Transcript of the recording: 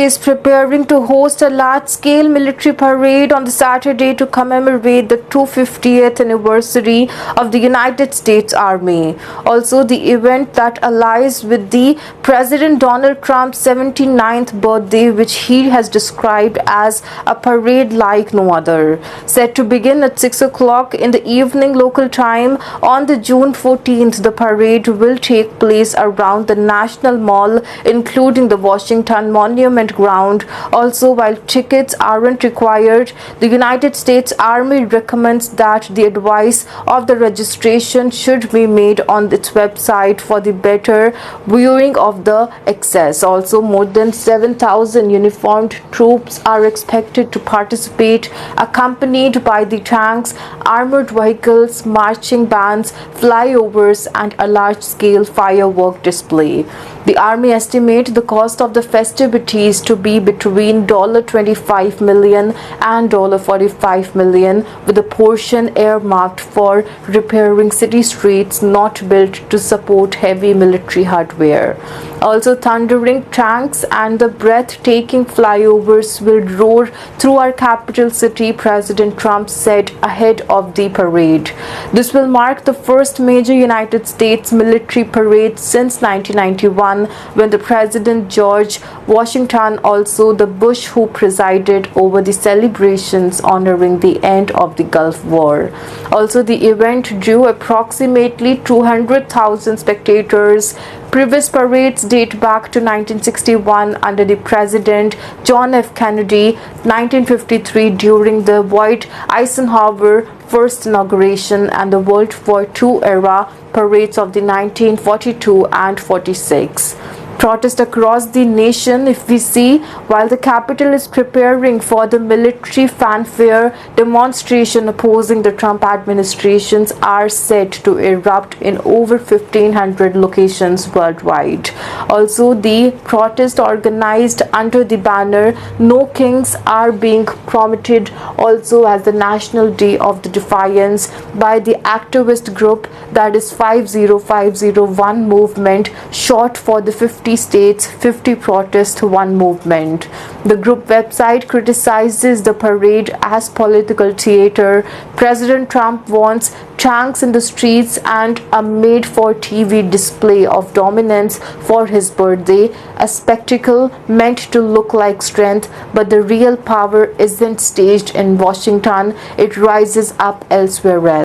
is preparing to host a large-scale military parade on the Saturday to commemorate the 250th anniversary of the United States Army. Also, the event that aligns with the President Donald Trump's 79th birthday, which he has described as a parade like no other. Set to begin at 6 o'clock in the evening local time on the June 14th, the parade will take place around the National Mall, including the Washington Monument Ground. Also, while tickets aren't required, the United States Army recommends that the advice of the registration should be made on its website for the better viewing of the access. Also, more than 7,000 uniformed troops are expected to participate, accompanied by the tanks, armored vehicles, marching bands, flyovers, and a large-scale firework display. The Army estimates the cost of the festivities to be between $25 million and $45 million, with a portion earmarked for repairing city streets not built to support heavy military hardware. Also, thundering tanks and the breathtaking flyovers will roar through our capital city, President Trump said ahead of the parade. This will mark the first major United States military parade since 1991, when the President George Washington, also the Bush who presided over the celebrations honoring the end of the Gulf War. Also, the event drew approximately 200,000 spectators. Previous parades date back to 1961 under the President John F. Kennedy, 1953 during the Dwight Eisenhower first inauguration, and the World War II era parades of the 1942 and 46. Protest across the nation, if we see, while the capital is preparing for the military fanfare, demonstration opposing the Trump administrations are set to erupt in over 1,500 locations worldwide. Also, the protest organized under the banner "No Kings" are being promoted also as the National Day of the Defiance by the activist group that is 50501 movement, short for the 50 states 50 protest one movement. The group website criticizes the parade as political theater. President Trump wants tanks in the streets and a made-for-TV display of dominance for his birthday, a spectacle meant to look like strength, but the real power isn't staged in Washington, it rises up elsewhere else.